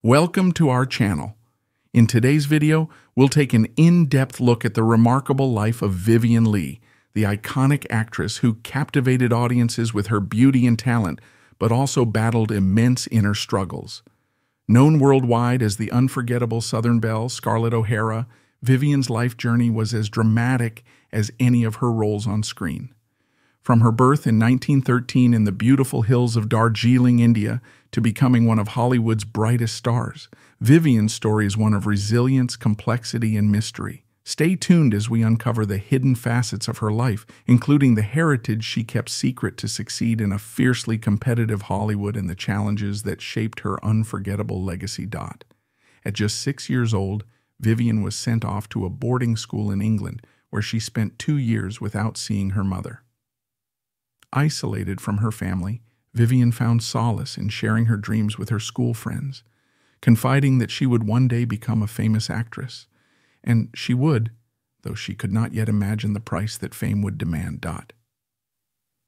Welcome to our channel. In today's video, we'll take an in-depth look at the remarkable life of Vivien Leigh, the iconic actress who captivated audiences with her beauty and talent, but also battled immense inner struggles. Known worldwide as the unforgettable Southern belle, Scarlett O'Hara, Vivien's life journey was as dramatic as any of her roles on screen. From her birth in 1913 in the beautiful hills of Darjeeling, India, to becoming one of Hollywood's brightest stars, Vivien's story is one of resilience, complexity, and mystery. Stay tuned as we uncover the hidden facets of her life, including the heritage she kept secret to succeed in a fiercely competitive Hollywood and the challenges that shaped her unforgettable legacy. At just 6 years old, Vivien was sent off to a boarding school in England, where she spent 2 years without seeing her mother. Isolated from her family, Vivien found solace in sharing her dreams with her school friends, confiding that she would one day become a famous actress. And she would, though she could not yet imagine the price that fame would demand.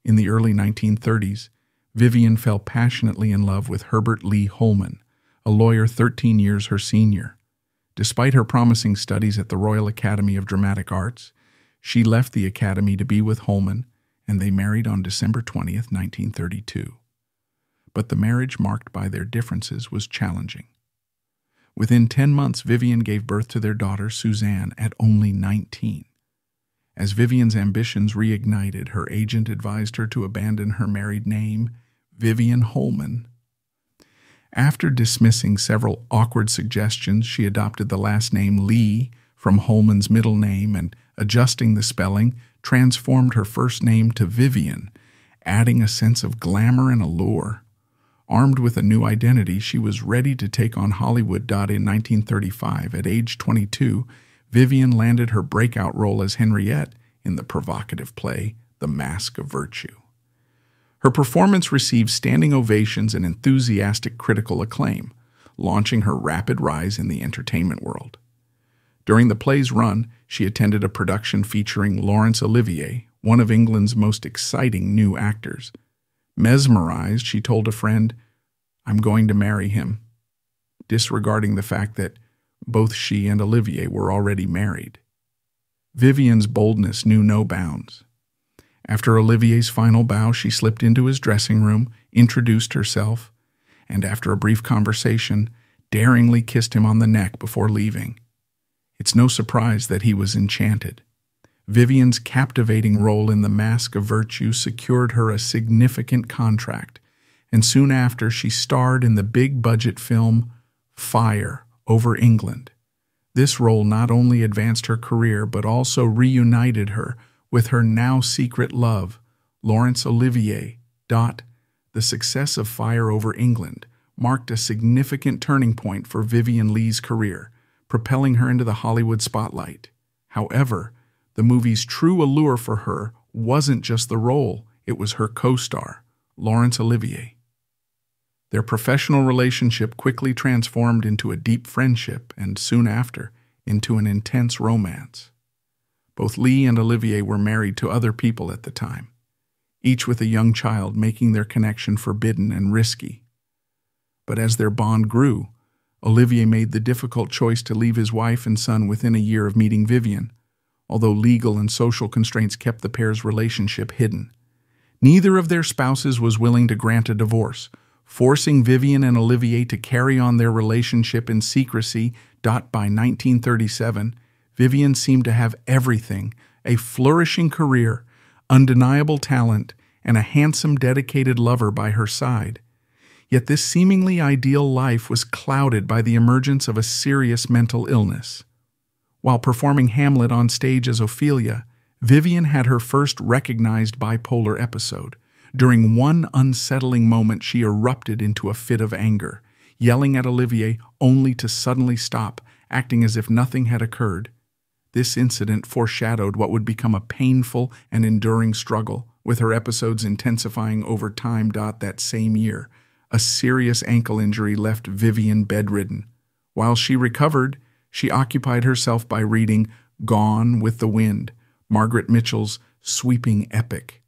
In the early 1930s, Vivien fell passionately in love with Herbert Lee Holman, a lawyer 13 years her senior. Despite her promising studies at the Royal Academy of Dramatic Arts, she left the academy to be with Holman, and they married on December 20th, 1932. But the marriage, marked by their differences, was challenging. Within 10 months, Vivien gave birth to their daughter, Suzanne, at only 19. As Vivien's ambitions reignited, her agent advised her to abandon her married name, Vivien Holman. After dismissing several awkward suggestions, she adopted the last name Leigh from Holman's middle name and, adjusting the spelling, transformed her first name to Vivien, adding a sense of glamour and allure. Armed with a new identity, she was ready to take on Hollywood. In 1935, at age 22, Vivien landed her breakout role as Henriette in the provocative play The Mask of Virtue. Her performance received standing ovations and enthusiastic critical acclaim, launching her rapid rise in the entertainment world. During the play's run, she attended a production featuring Laurence Olivier, one of England's most exciting new actors. Mesmerized, she told a friend, "I'm going to marry him," disregarding the fact that both she and Olivier were already married. Vivien's boldness knew no bounds. After Olivier's final bow, she slipped into his dressing room, introduced herself, and after a brief conversation, daringly kissed him on the neck before leaving. It's no surprise that he was enchanted. Vivien's captivating role in The Mask of Virtue secured her a significant contract, and soon after she starred in the big-budget film Fire Over England. This role not only advanced her career but also reunited her with her now-secret love, Laurence Olivier. The success of Fire Over England marked a significant turning point for Vivien Leigh's career, propelling her into the Hollywood spotlight. However, the movie's true allure for her wasn't just the role, it was her co-star, Laurence Olivier. Their professional relationship quickly transformed into a deep friendship and, soon after, into an intense romance. Both Leigh and Olivier were married to other people at the time, each with a young child, making their connection forbidden and risky. But as their bond grew, Olivier made the difficult choice to leave his wife and son within a year of meeting Vivien, although legal and social constraints kept the pair's relationship hidden. Neither of their spouses was willing to grant a divorce, forcing Vivien and Olivier to carry on their relationship in secrecy. By 1937, Vivien seemed to have everything: a flourishing career, undeniable talent, and a handsome, dedicated lover by her side. Yet this seemingly ideal life was clouded by the emergence of a serious mental illness. While performing Hamlet on stage as Ophelia, Vivien had her first recognized bipolar episode. During one unsettling moment, she erupted into a fit of anger, yelling at Olivier only to suddenly stop, acting as if nothing had occurred. This incident foreshadowed what would become a painful and enduring struggle, with her episodes intensifying over time. That same year, a serious ankle injury left Vivien bedridden. While she recovered, she occupied herself by reading Gone with the Wind, Margaret Mitchell's sweeping epic.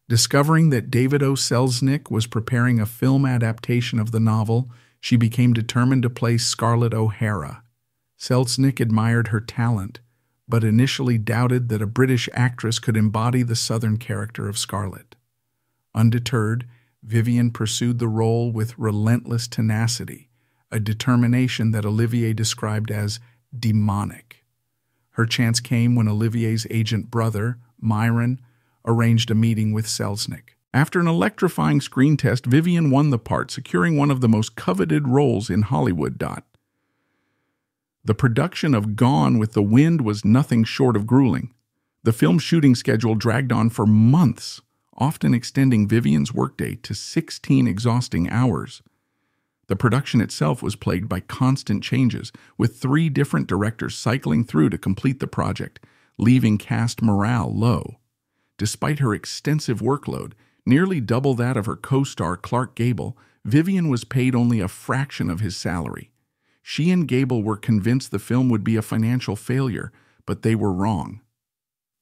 Discovering that David O. Selznick was preparing a film adaptation of the novel, She became determined to play Scarlett O'Hara. Selznick admired her talent, but initially doubted that a British actress could embody the Southern character of Scarlett. Undeterred, Vivien pursued the role with relentless tenacity, a determination that Olivier described as demonic. Her chance came when Olivier's agent brother, Myron, arranged a meeting with Selznick. After an electrifying screen test, Vivien won the part, securing one of the most coveted roles in Hollywood. The production of Gone with the Wind was nothing short of grueling. The film's shooting schedule dragged on for months, often extending Vivien's workday to 16 exhausting hours. The production itself was plagued by constant changes, with 3 different directors cycling through to complete the project, leaving cast morale low. Despite her extensive workload, nearly double that of her co-star Clark Gable, Vivien was paid only a fraction of his salary. She and Gable were convinced the film would be a financial failure, but they were wrong.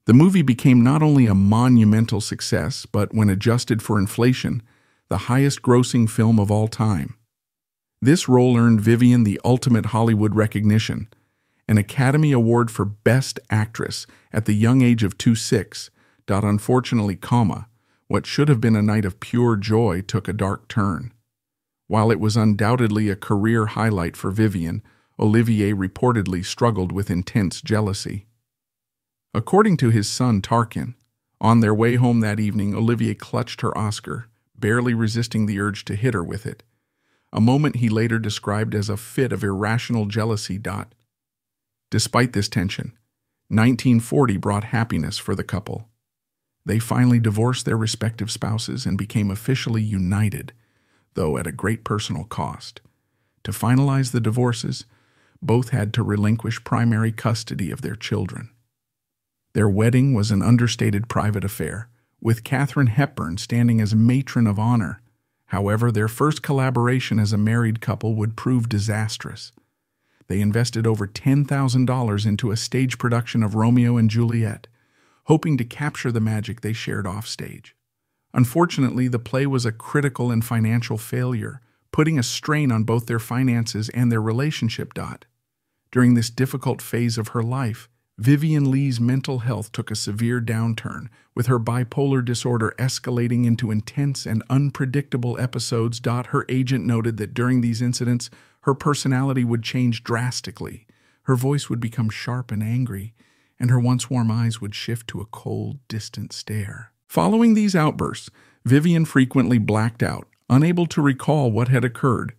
The movie became not only a monumental success, but when adjusted for inflation, the highest-grossing film of all time. This role earned Vivien the ultimate Hollywood recognition, an Academy Award for Best Actress at the young age of 26. Unfortunately, what should have been a night of pure joy took a dark turn. While it was undoubtedly a career highlight for Vivien, Olivier reportedly struggled with intense jealousy. According to his son Tarkin, on their way home that evening, Olivier clutched her Oscar, barely resisting the urge to hit her with it, a moment he later described as a fit of irrational jealousy. Despite this tension, 1940 brought happiness for the couple. They finally divorced their respective spouses and became officially united, though at a great personal cost. To finalize the divorces, both had to relinquish primary custody of their children. Their wedding was an understated private affair, with Katharine Hepburn standing as matron of honor. However, their first collaboration as a married couple would prove disastrous. They invested over $10,000 into a stage production of Romeo and Juliet, hoping to capture the magic they shared offstage. Unfortunately, the play was a critical and financial failure, putting a strain on both their finances and their relationship. During this difficult phase of her life, Vivien Leigh's mental health took a severe downturn, with her bipolar disorder escalating into intense and unpredictable episodes. Her agent noted that during these incidents, her personality would change drastically. Her voice would become sharp and angry, and her once warm eyes would shift to a cold, distant stare. Following these outbursts, Vivien frequently blacked out, unable to recall what had occurred,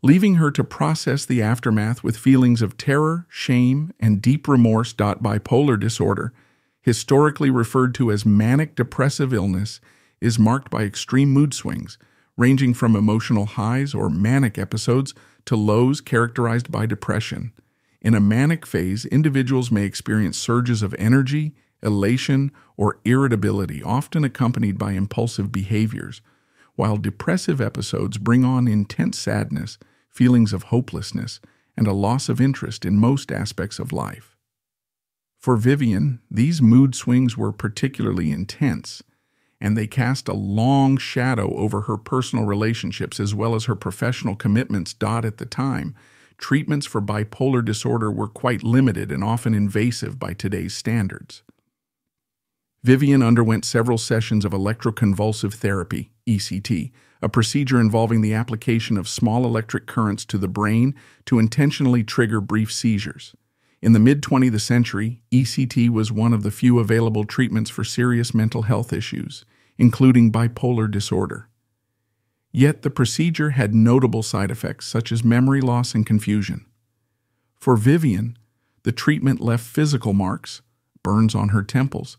leaving her to process the aftermath with feelings of terror, shame, and deep remorse. Bipolar disorder, historically referred to as manic depressive illness, is marked by extreme mood swings, ranging from emotional highs or manic episodes to lows characterized by depression. In a manic phase, individuals may experience surges of energy, elation, or irritability, often accompanied by impulsive behaviors, while depressive episodes bring on intense sadness, feelings of hopelessness, and a loss of interest in most aspects of life. For Vivien, these mood swings were particularly intense, and they cast a long shadow over her personal relationships as well as her professional commitments. At the time, treatments for bipolar disorder were quite limited and often invasive by today's standards. Vivien underwent several sessions of electroconvulsive therapy, ECT, a procedure involving the application of small electric currents to the brain to intentionally trigger brief seizures. In the mid-20th century, ECT was one of the few available treatments for serious mental health issues, including bipolar disorder. Yet the procedure had notable side effects such as memory loss and confusion. For Vivien, the treatment left physical marks, burns on her temples,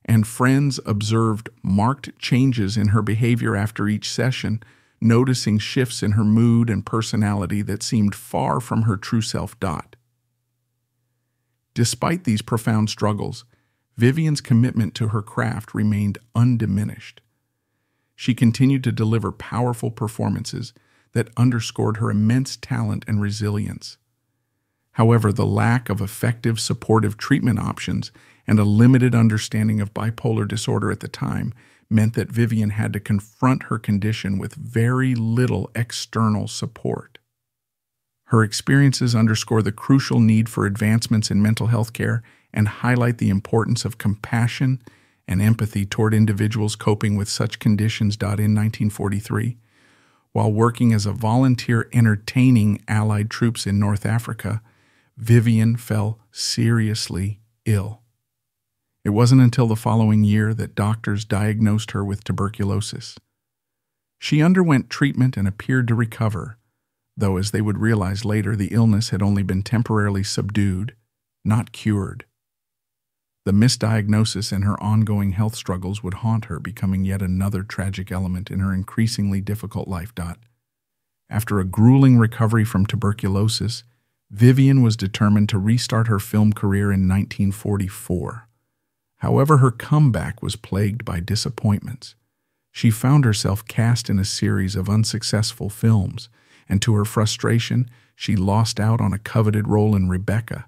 and friends observed marked changes in her behavior after each session, noticing shifts in her mood and personality that seemed far from her true self. Despite these profound struggles, Vivien's commitment to her craft remained undiminished. She continued to deliver powerful performances that underscored her immense talent and resilience. However, the lack of effective supportive treatment options and a limited understanding of bipolar disorder at the time meant that Vivien had to confront her condition with very little external support. Her experiences underscore the crucial need for advancements in mental health care and highlight the importance of compassion and empathy toward individuals coping with such conditions. In 1943, while working as a volunteer entertaining Allied troops in North Africa, Vivien fell seriously ill. It wasn't until the following year that doctors diagnosed her with tuberculosis. She underwent treatment and appeared to recover, though as they would realize later, the illness had only been temporarily subdued, not cured. The misdiagnosis and her ongoing health struggles would haunt her, becoming yet another tragic element in her increasingly difficult life. After a grueling recovery from tuberculosis, Vivien was determined to restart her film career in 1944. However, her comeback was plagued by disappointments. She found herself cast in a series of unsuccessful films, and to her frustration, she lost out on a coveted role in Rebecca,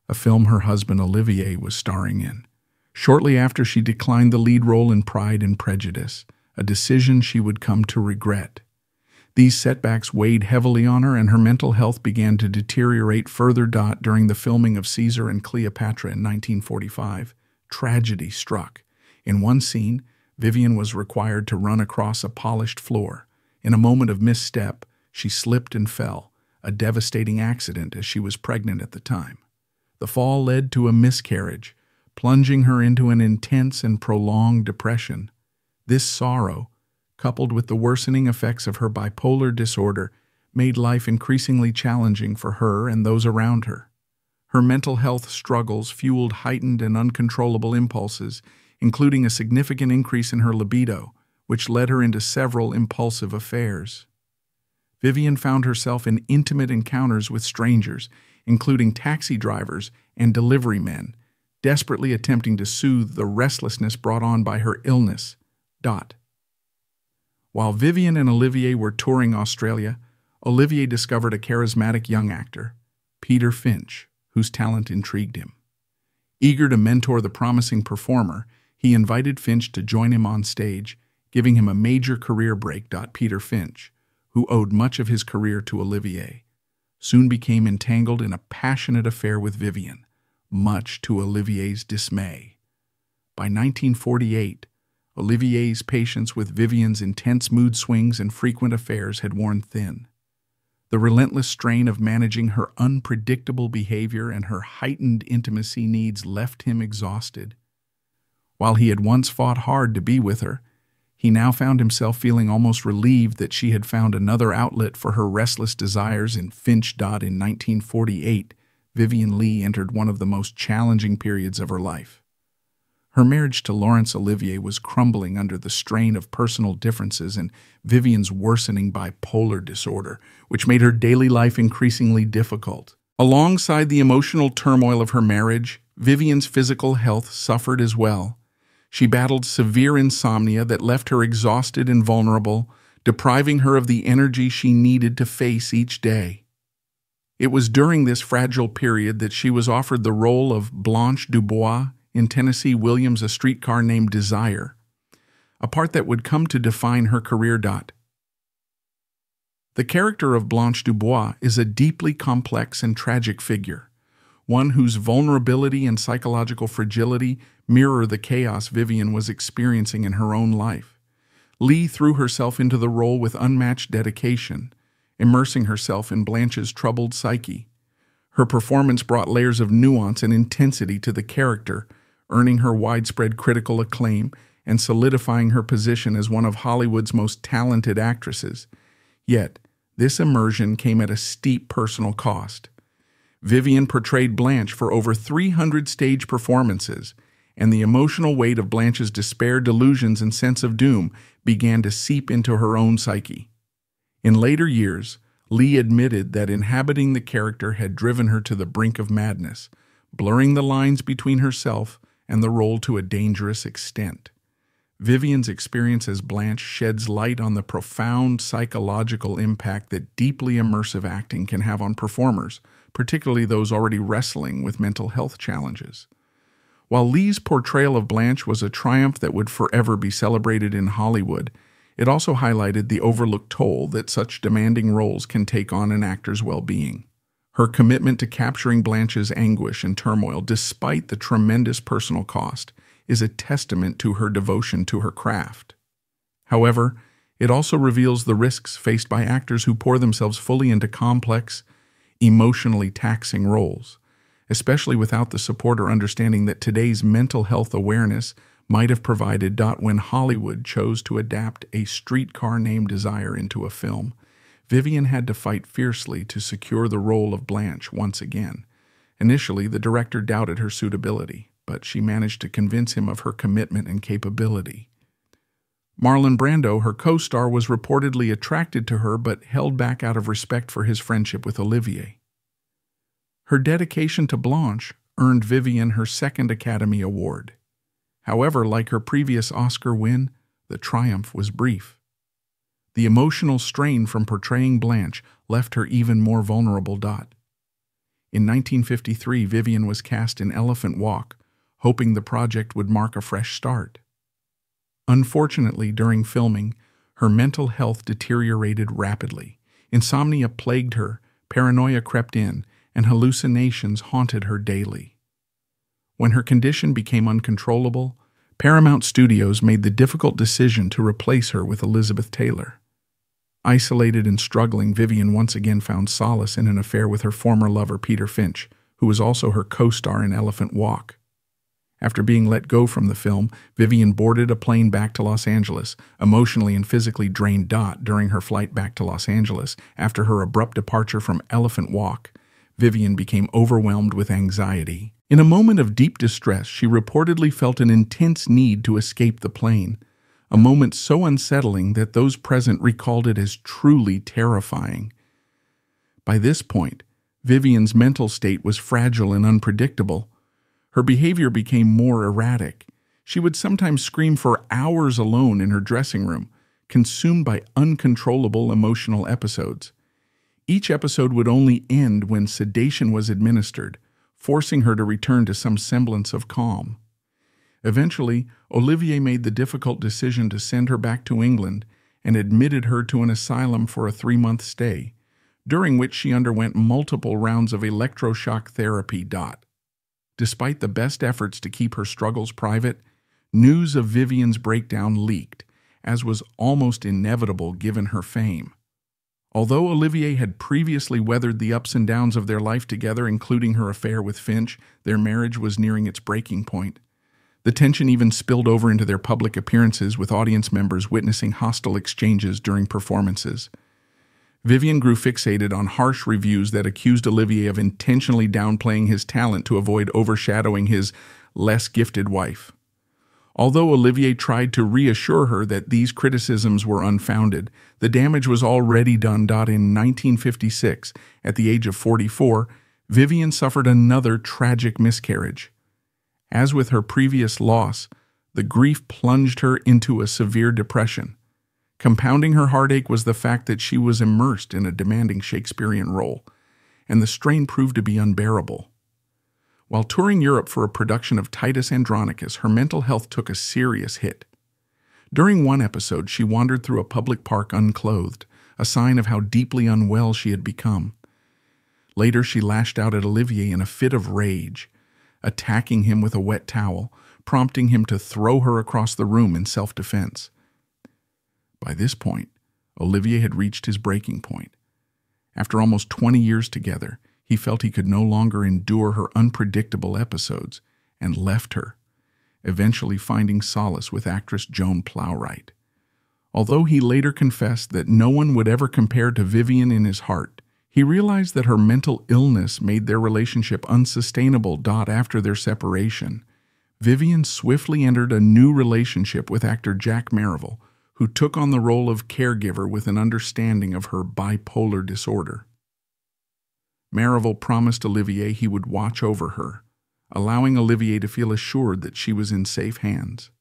a film her husband Olivier was starring in. Shortly after, she declined the lead role in Pride and Prejudice, a decision she would come to regret. These setbacks weighed heavily on her, and her mental health began to deteriorate further. During the filming of Caesar and Cleopatra in 1945, tragedy struck. In one scene, Vivien was required to run across a polished floor. In a moment of misstep, she slipped and fell, a devastating accident as she was pregnant at the time. The fall led to a miscarriage, plunging her into an intense and prolonged depression. This sorrow, coupled with the worsening effects of her bipolar disorder, made life increasingly challenging for her and those around her. Her mental health struggles fueled heightened and uncontrollable impulses, including a significant increase in her libido, which led her into several impulsive affairs. Vivien found herself in intimate encounters with strangers, including taxi drivers and delivery men, desperately attempting to soothe the restlessness brought on by her illness. While Vivien and Olivier were touring Australia, Olivier discovered a charismatic young actor, Peter Finch, whose talent intrigued him. Eager to mentor the promising performer, he invited Finch to join him on stage, giving him a major career break. Peter Finch, who owed much of his career to Olivier, soon became entangled in a passionate affair with Vivien, much to Olivier's dismay. By 1948, Olivier's patience with Vivien's intense mood swings and frequent affairs had worn thin. The relentless strain of managing her unpredictable behavior and her heightened intimacy needs left him exhausted. While he had once fought hard to be with her, he now found himself feeling almost relieved that she had found another outlet for her restless desires in Finch. In 1948, Vivien Leigh entered one of the most challenging periods of her life. Her marriage to Laurence Olivier was crumbling under the strain of personal differences and Vivien's worsening bipolar disorder, which made her daily life increasingly difficult. Alongside the emotional turmoil of her marriage, Vivien's physical health suffered as well. She battled severe insomnia that left her exhausted and vulnerable, depriving her of the energy she needed to face each day. It was during this fragile period that she was offered the role of Blanche DuBois in Tennessee Williams' A Streetcar Named Desire, a part that would come to define her career. The character of Blanche DuBois is a deeply complex and tragic figure, one whose vulnerability and psychological fragility mirror the chaos Vivien was experiencing in her own life. Leigh threw herself into the role with unmatched dedication, immersing herself in Blanche's troubled psyche. Her performance brought layers of nuance and intensity to the character, earning her widespread critical acclaim and solidifying her position as one of Hollywood's most talented actresses. Yet, this immersion came at a steep personal cost. Vivien portrayed Blanche for over 300 stage performances, and the emotional weight of Blanche's despair, delusions, and sense of doom began to seep into her own psyche. In later years, Leigh admitted that inhabiting the character had driven her to the brink of madness, blurring the lines between herself and the role to a dangerous extent. Vivien's experience as Blanche sheds light on the profound psychological impact that deeply immersive acting can have on performers, particularly those already wrestling with mental health challenges. While Leigh's portrayal of Blanche was a triumph that would forever be celebrated in Hollywood, it also highlighted the overlooked toll that such demanding roles can take on an actor's well-being. Her commitment to capturing Blanche's anguish and turmoil, despite the tremendous personal cost, is a testament to her devotion to her craft. However, it also reveals the risks faced by actors who pour themselves fully into complex, emotionally taxing roles, especially without the support or understanding that today's mental health awareness might have provided. When Hollywood chose to adapt A Streetcar Named Desire into a film, Vivien had to fight fiercely to secure the role of Blanche once again. Initially, the director doubted her suitability, but she managed to convince him of her commitment and capability. Marlon Brando, her co-star, was reportedly attracted to her but held back out of respect for his friendship with Olivier. Her dedication to Blanche earned Vivien her second Academy Award. However, like her previous Oscar win, the triumph was brief. The emotional strain from portraying Blanche left her even more vulnerable. In 1953, Vivien was cast in Elephant Walk, hoping the project would mark a fresh start. Unfortunately, during filming, her mental health deteriorated rapidly. Insomnia plagued her, paranoia crept in, and hallucinations haunted her daily. When her condition became uncontrollable, Paramount Studios made the difficult decision to replace her with Elizabeth Taylor. Isolated and struggling, Vivien once again found solace in an affair with her former lover Peter Finch, who was also her co-star in Elephant Walk. After being let go from the film, Vivien boarded a plane back to Los Angeles, emotionally and physically drained. During her flight back to Los Angeles, after her abrupt departure from Elephant Walk, Vivien became overwhelmed with anxiety. In a moment of deep distress, she reportedly felt an intense need to escape the plane, a moment so unsettling that those present recalled it as truly terrifying. By this point, Vivien's mental state was fragile and unpredictable. Her behavior became more erratic. She would sometimes scream for hours alone in her dressing room, consumed by uncontrollable emotional episodes. Each episode would only end when sedation was administered, forcing her to return to some semblance of calm. Eventually, Olivier made the difficult decision to send her back to England and admitted her to an asylum for a 3-month stay, during which she underwent multiple rounds of electroshock therapy. Despite the best efforts to keep her struggles private, news of Vivien's breakdown leaked, as was almost inevitable given her fame. Although Olivier had previously weathered the ups and downs of their life together, including her affair with Finch, their marriage was nearing its breaking point. The tension even spilled over into their public appearances, with audience members witnessing hostile exchanges during performances. Vivien grew fixated on harsh reviews that accused Olivier of intentionally downplaying his talent to avoid overshadowing his less gifted wife. Although Olivier tried to reassure her that these criticisms were unfounded, the damage was already done. In 1956, at the age of 44, Vivien suffered another tragic miscarriage. As with her previous loss, the grief plunged her into a severe depression. Compounding her heartache was the fact that she was immersed in a demanding Shakespearean role, and the strain proved to be unbearable. While touring Europe for a production of Titus Andronicus, her mental health took a serious hit. During one episode, she wandered through a public park unclothed, a sign of how deeply unwell she had become. Later, she lashed out at Olivier in a fit of rage, attacking him with a wet towel, prompting him to throw her across the room in self-defense. By this point, Olivier had reached his breaking point. After almost 20 years together, he felt he could no longer endure her unpredictable episodes and left her, eventually finding solace with actress Joan Plowright. Although he later confessed that no one would ever compare to Vivien in his heart, he realized that her mental illness made their relationship unsustainable. After their separation, Vivien swiftly entered a new relationship with actor Jack Marvel, who took on the role of caregiver with an understanding of her bipolar disorder. Marvel promised Olivier he would watch over her, allowing Olivier to feel assured that she was in safe hands.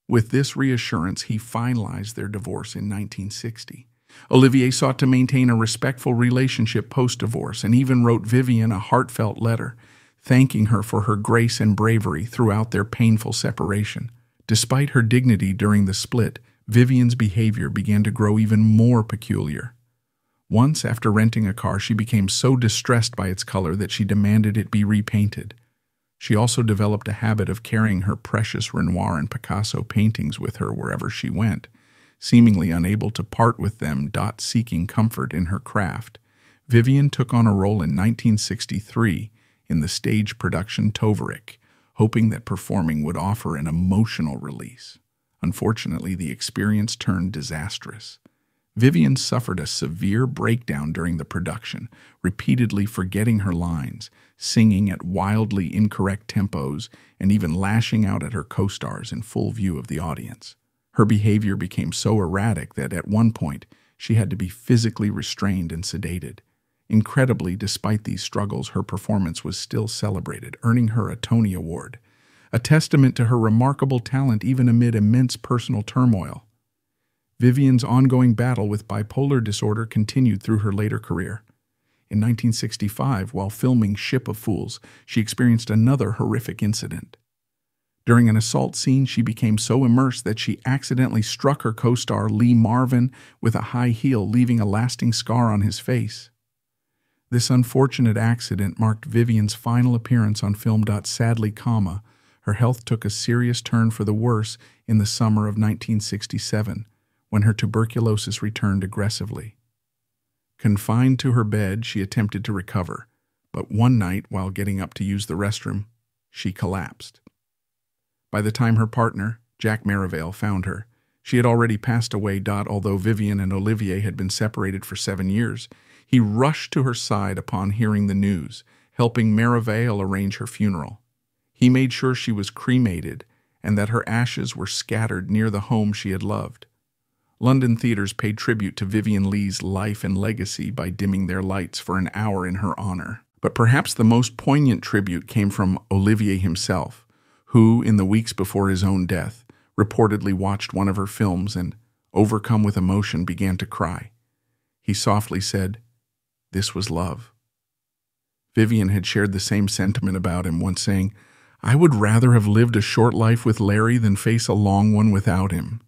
With this reassurance, he finalized their divorce in 1960. Olivier sought to maintain a respectful relationship post-divorce and even wrote Vivien a heartfelt letter, thanking her for her grace and bravery throughout their painful separation. Despite her dignity during the split, Vivien's behavior began to grow even more peculiar. Once, after renting a car, she became so distressed by its color that she demanded it be repainted. She also developed a habit of carrying her precious Renoir and Picasso paintings with her wherever she went, seemingly unable to part with them, seeking comfort in her craft. Vivien took on a role in 1963 in the stage production Tovaric, hoping that performing would offer an emotional release. Unfortunately, the experience turned disastrous. Vivien suffered a severe breakdown during the production, repeatedly forgetting her lines, singing at wildly incorrect tempos, and even lashing out at her co-stars in full view of the audience. Her behavior became so erratic that at one point she had to be physically restrained and sedated. Incredibly, despite these struggles, her performance was still celebrated, earning her a Tony Award, a testament to her remarkable talent even amid immense personal turmoil. Vivien's ongoing battle with bipolar disorder continued through her later career. In 1965, while filming Ship of Fools, she experienced another horrific incident. During an assault scene, she became so immersed that she accidentally struck her co-star Lee Marvin with a high heel, leaving a lasting scar on his face. This unfortunate accident marked Vivien's final appearance on film. Sadly, her health took a serious turn for the worse in the summer of 1967, when her tuberculosis returned aggressively. Confined to her bed, she attempted to recover, but one night, while getting up to use the restroom, she collapsed. By the time her partner, Jack Merivale, found her, she had already passed away. Although Vivien and Olivier had been separated for 7 years, he rushed to her side upon hearing the news, helping Merivale arrange her funeral. He made sure she was cremated and that her ashes were scattered near the home she had loved. London theaters paid tribute to Vivien Leigh's life and legacy by dimming their lights for an hour in her honor. But perhaps the most poignant tribute came from Olivier himself, who, in the weeks before his own death, reportedly watched one of her films and, overcome with emotion, began to cry. He softly said, "This was love." Vivien had shared the same sentiment about him, once saying, "I would rather have lived a short life with Larry than face a long one without him."